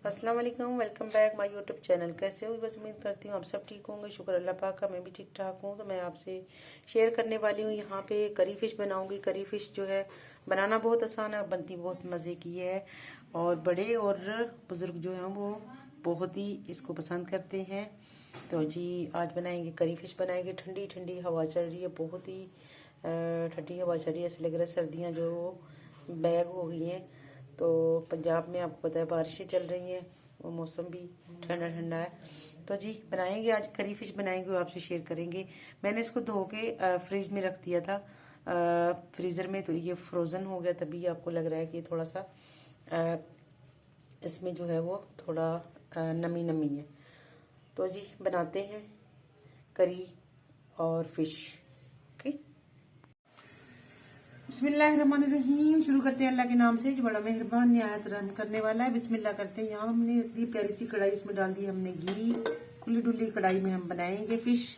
अस्सलाम वालेकुम, welcome back my YouTube channel. कैसे हो? बस उम्मीद करती हूँ आप सब ठीक होंगे। शुक्र अल्लाह पाक का, मैं भी ठीक ठाक हूँ। तो मैं आपसे शेयर करने वाली हूँ, यहाँ पे करी फिश बनाऊंगी। करी फिश जो है बनाना बहुत आसान है, बनती बहुत मज़े की है और बड़े और बुज़ुर्ग जो हैं वो बहुत ही इसको पसंद करते हैं। तो जी आज बनाएंगे करी फिश बनाएंगे। ठंडी ठंडी हवा चल रही है, बहुत ही ठंडी हवा चल रही है। ऐसे लग रहा है सर्दियाँ जो बैग हो गई हैं। तो पंजाब में आपको पता है बारिशें चल रही हैं, वो मौसम भी ठंडा ठंडा है। तो जी बनाएंगे आज करी फिश बनाएंगे, वो आपसे शेयर करेंगे। मैंने इसको धो के फ्रिज में रख दिया था फ्रीज़र में, तो ये फ्रोज़न हो गया, तभी आपको लग रहा है कि थोड़ा सा इसमें जो है वो थोड़ा नमी नमी है। तो जी बनाते हैं करी और फिश। ओके, बिस्मिल्लाहिर्रहमानिर्रहीम। शुरू करते हैं अल्लाह के नाम से जो बड़ा मेहरबान निहायत रहम करने वाला है। बिस्मिल्लाह करते हैं। यहाँ हमने इतनी प्यारी सी कढ़ाई, इसमें डाल दी हमने घी। खुली डुली कढ़ाई में हम बनाएंगे फिश,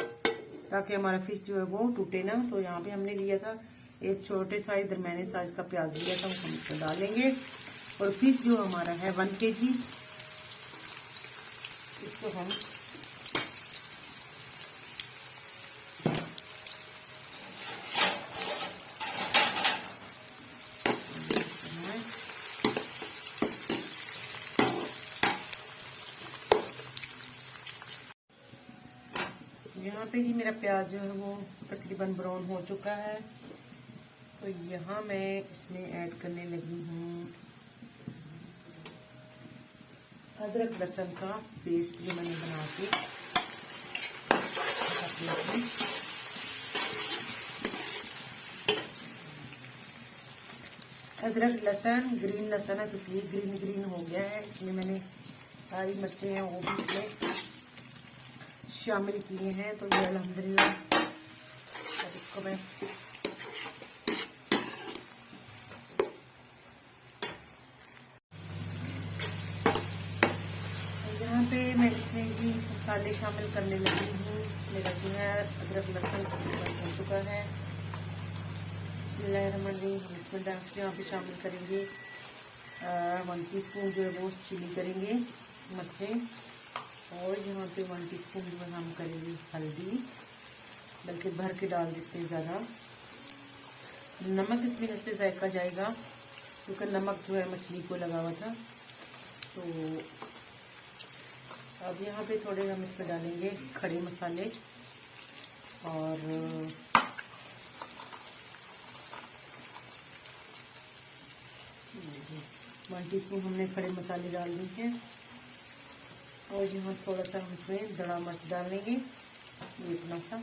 ताकि हमारा फिश जो है वो टूटे ना। तो यहाँ पे हमने लिया था एक छोटे साइज दरमियाने साइज का प्याज लिया था, वो हम इसको डालेंगे। और फिश जो हमारा है 1 kg, इसको हम यहाँ पे ही मेरा प्याज जो है वो तकरीबन ब्राउन हो चुका है। तो यहाँ मैं इसमें ऐड करने लगी हूँ अदरक लहसुन का पेस्ट, जो मैंने बना के अदरक लहसुन ग्रीन लहसुन है, तो इसलिए ग्रीन ग्रीन हो गया है। इसमें मैंने हरी मिर्चें हैं वो भी इसमें शामिल किए हैं। तो ये अल्हम्दुलिल्लाह अब इसको मैं यहाँ पे मैं इसमें भी मसाले शामिल करने लगी हूँ। मेरा जो है अदरक लहसुन हो चुका है। बिस्मिल्लाहिर्रहमानिर्रहीम। इसमें यहाँ पे शामिल करेंगे 1 टीस्पून जो है वो चिली करेंगे मिर्चें, और यहाँ पे 1 टीस्पून जो है हम करेंगे हल्दी, बल्कि भर के डाल देते हैं ज़्यादा। नमक इसमें इस पर जायका जाएगा, क्योंकि नमक जो है मछली को लगा हुआ था। तो अब यहाँ पे थोड़े हम इसमें डालेंगे खड़े मसाले, और 1 टीस्पून हमने खड़े मसाले डाल दिए हैं। और यहाँ थोड़ा सा हम इसमें दड़ा मिर्च डालेंगे, ये इतना सा।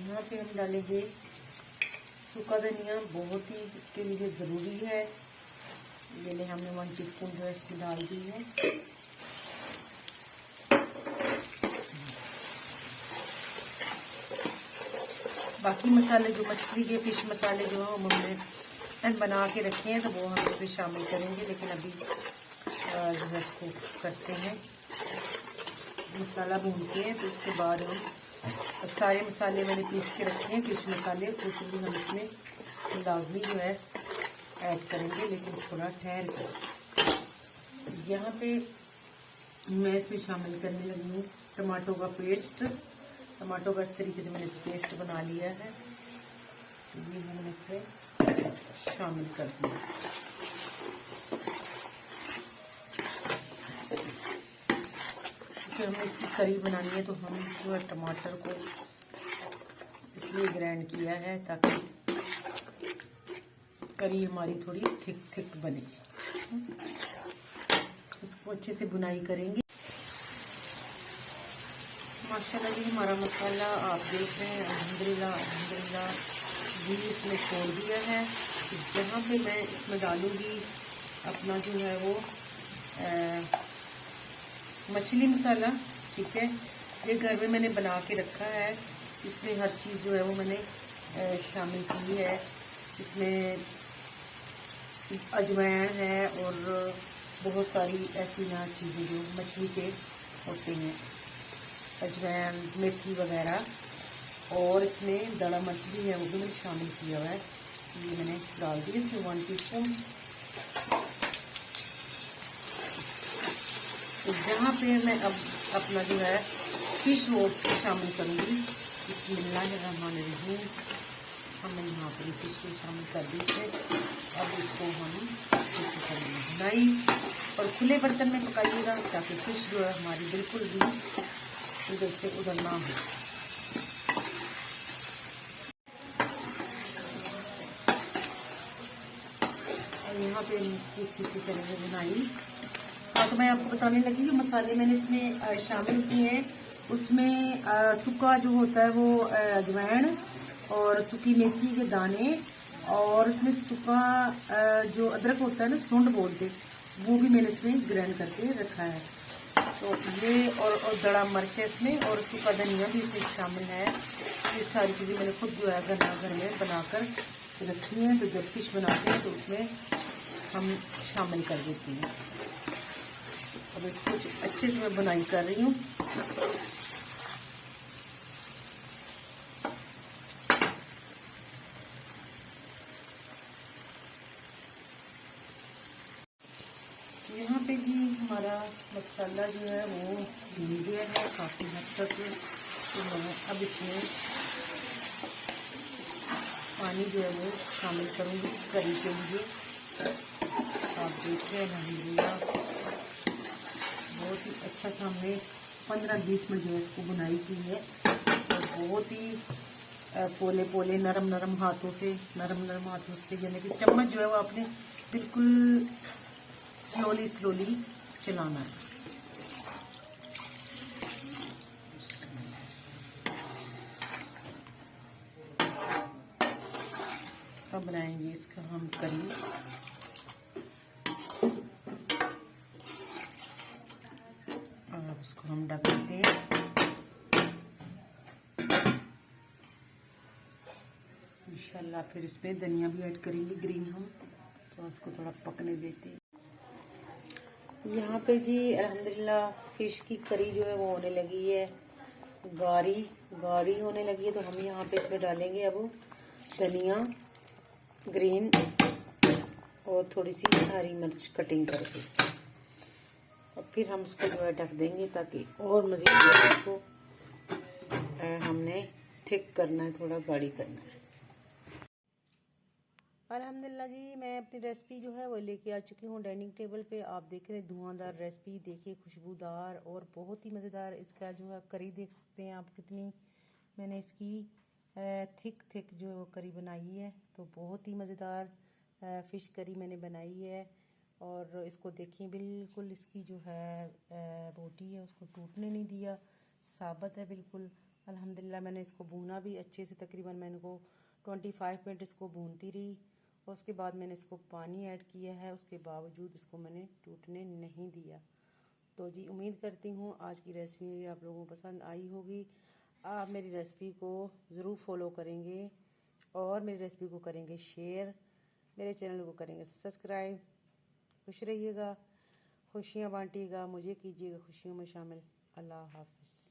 यहाँ पे हम डालेंगे सूखा धनिया, बहुत ही इसके लिए ज़रूरी है। ये हमने 1 टीस्पून जो है इसकी डाल दी है। बाकी मसाले जो मछली के फिश मसाले जो हम हमने बना के रखे हैं, तो वो हम इसमें शामिल करेंगे। लेकिन अभी जो है इसको करते हैं, मसाला भूनते हैं। तो उसके बाद हम सारे मसाले मैंने पीस के रखे हैं, फिश मसाले, तो भी हम इसमें लाजमी जो है ऐड करेंगे, लेकिन थोड़ा ठहर कर। यहाँ पे मैं इसमें शामिल करने लगी हूँ टमाटो का पेस्ट। टमाटो का इस तरीके से मैंने पेस्ट बना लिया है, तो ये हमने इसमें शामिल कर दिया। तो हमें इसकी करी बनानी है, तो हम जो है टमाटर को इसलिए ग्राइंड किया है ताकि करी हमारी थोड़ी थिक थिक बने। इसको अच्छे से बुनाई करेंगे। माशाल्लाह जी हमारा मसाला आप देख रहे हैं, अल्हम्दुलिल्लाह अल्हम्दुलिल्लाह घी इसमें छोड़ दिया है। जहाँ पे मैं इसमें डालूंगी अपना जो है वो मछली मसाला, ठीक है। ये घर में मैंने बना के रखा है, इसमें हर चीज़ जो है वो मैंने शामिल की है। इसमें अजवाइन है और बहुत सारी ऐसी ना चीज़ें जो मछली के होते हैं, अजवाइन मेथी वगैरह, और इसमें दड़ा मिर्च भी है, वो भी मैंने शामिल किया हुआ है। ये मैंने डाल दी इसमें 1 टीस्पून। तो यहाँ पे मैं अब अपना जो है फिश रोस्ट शामिल करूँगी। बिस्मिल्लाहिर्रहमानिर्रहीम। हमने यहाँ पर फिश को शामिल कर दी है। अब इसको हम करेंगे भुनाई, और खुले बर्तन में पकाइएगा ताकि फिश जो है हमारी बिल्कुल भी इधर से उधर ना हो। और यहाँ पे अच्छी सी करेंगे बुनाई। हाँ, तो मैं आपको बताने लगी जो मसाले मैंने इसमें शामिल किए हैं, उसमें सूखा जो होता है वो अजवाइन और सूखी मेथी के दाने, और उसमें सूखा जो अदरक होता है ना, सूंड बोलते, वो भी मैंने इसमें ग्राइंड करके रखा है। तो ये और दड़ा मिर्च है इसमें, और सूखा धनिया भी इसमें शामिल है। ये सारी चीज़ें मैंने खुद जो है घर में बनाकर रखी हैं। तो जब फिश बनाते हैं तो उसमें हम शामिल कर देती हैं। अब इसको अच्छे से मैं बुनाई कर रही हूँ। यहाँ पे भी हमारा मसाला जो है वो भून गया है काफ़ी हद तक। तो मैं अब इसमें पानी जो है वो शामिल करूँगी करी के लिए। आप देखिए अल्हम्दुलिल्लाह बहुत ही अच्छा सा हमने 15-20 मिनट जो है इसको बुनाई की है। और बहुत ही पोले पोले नरम हाथों से यानी कि चम्मच जो है वो आपने बिल्कुल स्लोली चलाना है। अब बनाएंगे इसका हम करी। और इसको हम ढक देते हैं। इंशाल्लाह फिर इसमें धनिया भी ऐड करेंगे ग्रीन हम, तो इसको थोड़ा पकने देते हैं। यहाँ पे जी अल्हम्दुलिल्लाह फिश की करी जो है वो होने लगी है, गाढ़ी होने लगी है। तो हम यहाँ पे इसमें डालेंगे अब धनिया ग्रीन और थोड़ी सी हरी मिर्च कटिंग करके, और फिर हम इसको जो है ढक देंगे ताकि और मज़ीद इसको हमने थिक करना है, थोड़ा गाढ़ी करना है। अल्हम्दुलिल्लाह जी मैं अपनी रेसिपी जो है वो लेके आ चुकी हूँ डाइनिंग टेबल पे। आप देख रहे हैं धुआंधार रेसिपी, देखिए खुशबूदार और बहुत ही मज़ेदार इसका जो है करी देख सकते हैं आप कितनी मैंने इसकी थिक जो करी बनाई है। तो बहुत ही मज़ेदार फ़िश करी मैंने बनाई है। और इसको देखिए बिल्कुल इसकी जो है रोटी है उसको टूटने नहीं दिया, साबित है बिल्कुल। अल्हम्दुलिल्लाह मैंने इसको भूना भी अच्छे से, तकरीबन मैंने को 25 मिनट इसको भूनती रही। और उसके बाद मैंने इसको पानी ऐड किया है, उसके बावजूद इसको मैंने टूटने नहीं दिया। तो जी उम्मीद करती हूँ आज की रेसिपी आप लोगों को पसंद आई होगी। आप मेरी रेसिपी को ज़रूर फॉलो करेंगे और मेरी रेसिपी को करेंगे शेयर, मेरे चैनल को करेंगे सब्सक्राइब। खुश रहिएगा, खुशियाँ बांटिएगा, मुझे कीजिएगा खुशियों में शामिल। अल्लाह हाफ़िज़।